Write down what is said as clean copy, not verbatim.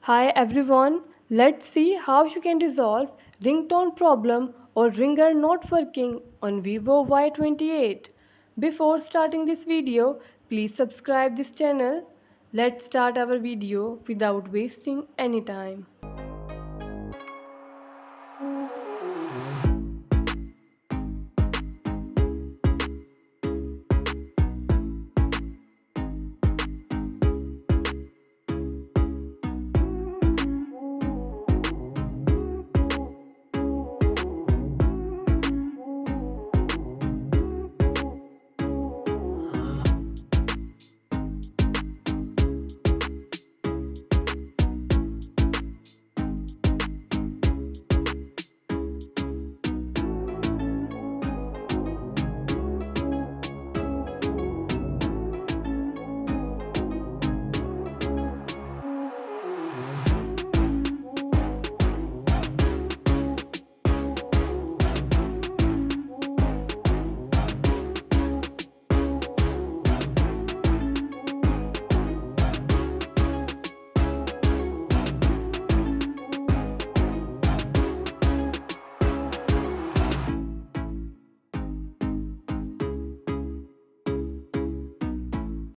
Hi everyone, let's see how you can resolve ringtone problem or ringer not working on Vivo Y28. Before starting this video, please subscribe this channel. Let's start our video without wasting any time.